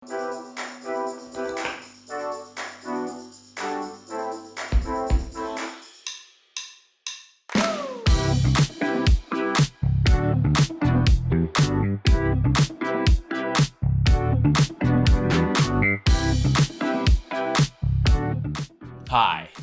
Hi,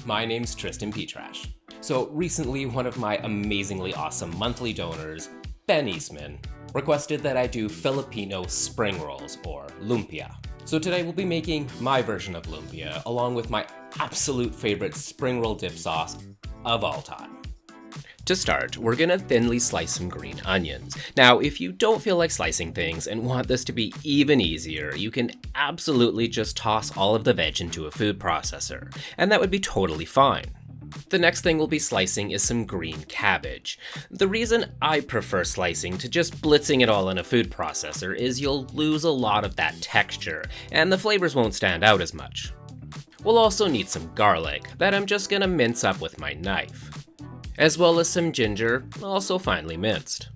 my name's Tristan Petrash. So recently, one of my amazingly awesome monthly donors, Ben Eastman, requested that I do Filipino Spring Rolls, or Lumpia. So today we'll be making my version of Lumpia, along with my absolute favorite spring roll dip sauce of all time. To start, we're gonna thinly slice some green onions. Now, if you don't feel like slicing things and want this to be even easier, you can absolutely just toss all of the veg into a food processor, and that would be totally fine. The next thing we'll be slicing is some green cabbage. The reason I prefer slicing to just blitzing it all in a food processor is you'll lose a lot of that texture, and the flavors won't stand out as much. We'll also need some garlic that I'm just gonna mince up with my knife, as well as some ginger, also finely minced.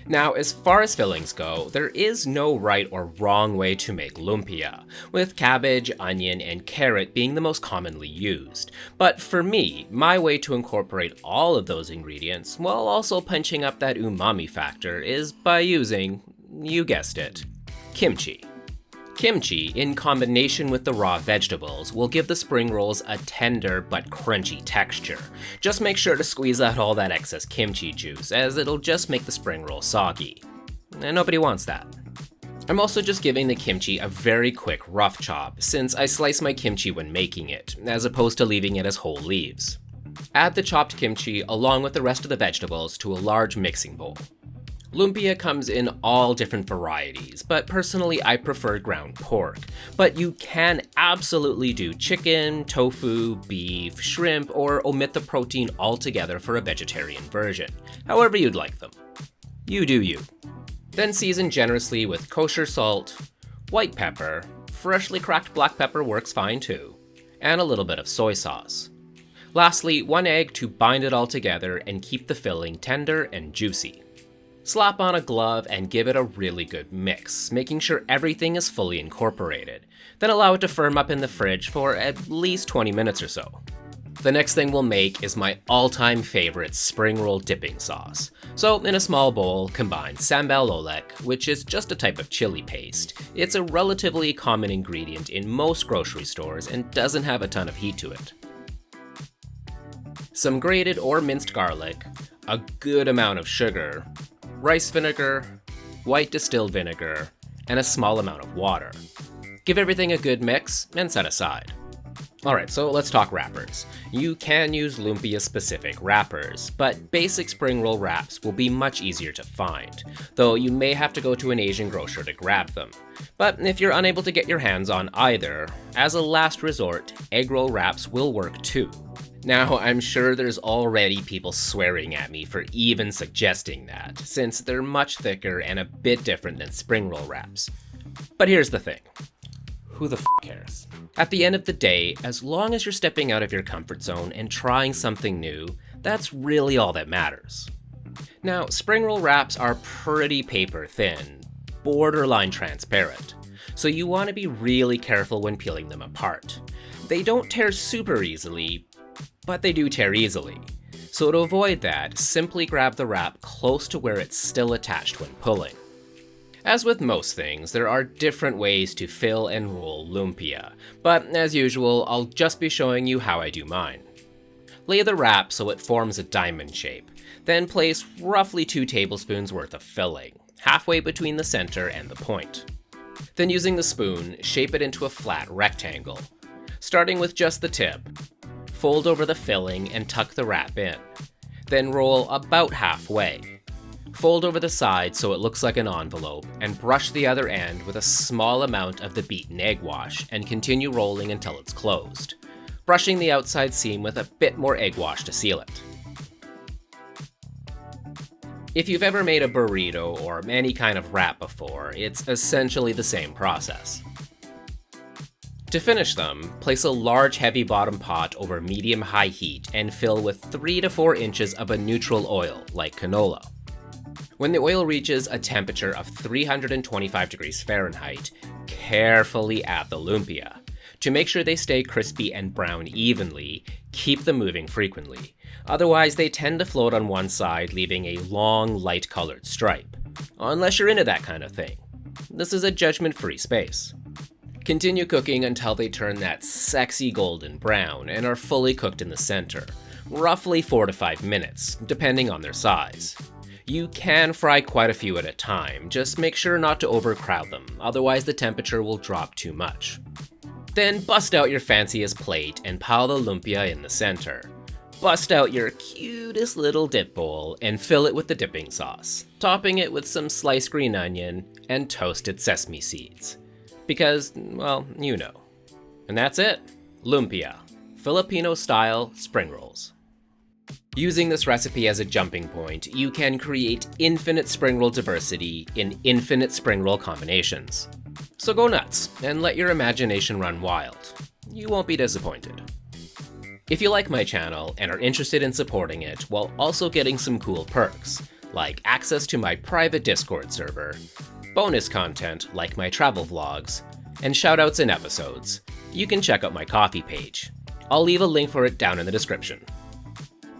Now, as far as fillings go, there is no right or wrong way to make lumpia, with cabbage, onion, and carrot being the most commonly used. But for me, my way to incorporate all of those ingredients, while also punching up that umami factor, is by using, you guessed it, kimchi. Kimchi, in combination with the raw vegetables, will give the spring rolls a tender but crunchy texture. Just make sure to squeeze out all that excess kimchi juice, as it'll just make the spring roll soggy. And nobody wants that. I'm also just giving the kimchi a very quick rough chop, since I slice my kimchi when making it, as opposed to leaving it as whole leaves. Add the chopped kimchi along with the rest of the vegetables to a large mixing bowl. Lumpia comes in all different varieties, but personally I prefer ground pork. But you can absolutely do chicken, tofu, beef, shrimp, or omit the protein altogether for a vegetarian version. However you'd like them. You do you. Then season generously with kosher salt, white pepper, freshly cracked black pepper works fine too, and a little bit of soy sauce. Lastly, 1 egg to bind it all together and keep the filling tender and juicy. Slap on a glove and give it a really good mix, making sure everything is fully incorporated. Then allow it to firm up in the fridge for at least 20 minutes or so. The next thing we'll make is my all-time favorite spring roll dipping sauce. So in a small bowl, combine Sambel Olek, which is just a type of chili paste. It's a relatively common ingredient in most grocery stores and doesn't have a ton of heat to it. Some grated or minced garlic, a good amount of sugar, rice vinegar, white distilled vinegar, and a small amount of water. Give everything a good mix and set aside. Alright, so let's talk wrappers. You can use lumpia-specific wrappers, but basic spring roll wraps will be much easier to find, though you may have to go to an Asian grocer to grab them. But if you're unable to get your hands on either, as a last resort, egg roll wraps will work too. Now, I'm sure there's already people swearing at me for even suggesting that, since they're much thicker and a bit different than spring roll wraps. But here's the thing. Who the f cares? At the end of the day, as long as you're stepping out of your comfort zone and trying something new, that's really all that matters. Now, spring roll wraps are pretty paper thin, borderline transparent, so you want to be really careful when peeling them apart. They don't tear super easily, but they do tear easily. So to avoid that, simply grab the wrap close to where it's still attached when pulling. As with most things, there are different ways to fill and roll lumpia, but as usual, I'll just be showing you how I do mine. Lay the wrap so it forms a diamond shape, then place roughly 2 tablespoons worth of filling, halfway between the center and the point. Then using the spoon, shape it into a flat rectangle. Starting with just the tip, fold over the filling and tuck the wrap in. Then roll about halfway. Fold over the side so it looks like an envelope, and brush the other end with a small amount of the beaten egg wash and continue rolling until it's closed, brushing the outside seam with a bit more egg wash to seal it. If you've ever made a burrito or any kind of wrap before, it's essentially the same process. To finish them, place a large heavy bottom pot over medium-high heat and fill with 3 to 4 inches of a neutral oil, like canola. When the oil reaches a temperature of 325 degrees Fahrenheit, carefully add the lumpia. To make sure they stay crispy and brown evenly, keep them moving frequently. Otherwise, they tend to float on one side, leaving a long, light-colored stripe. Unless you're into that kind of thing. This is a judgment-free space. Continue cooking until they turn that sexy golden brown and are fully cooked in the center, roughly 4 to 5 minutes, depending on their size. You can fry quite a few at a time, just make sure not to overcrowd them, otherwise the temperature will drop too much. Then bust out your fanciest plate and pile the lumpia in the center. Bust out your cutest little dip bowl and fill it with the dipping sauce, topping it with some sliced green onion and toasted sesame seeds. Because, well, you know. And that's it. Lumpia, Filipino Style Spring Rolls. Using this recipe as a jumping point, you can create infinite spring roll diversity in infinite spring roll combinations. So go nuts and let your imagination run wild. You won't be disappointed. If you like my channel and are interested in supporting it while also getting some cool perks, like access to my private Discord server, bonus content like my travel vlogs, and shoutouts in episodes, you can check out my Ko-fi page. I'll leave a link for it down in the description.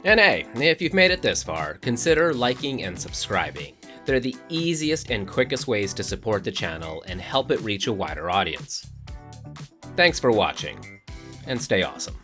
And hey, if you've made it this far, consider liking and subscribing. They're the easiest and quickest ways to support the channel and help it reach a wider audience. Thanks for watching, and stay awesome.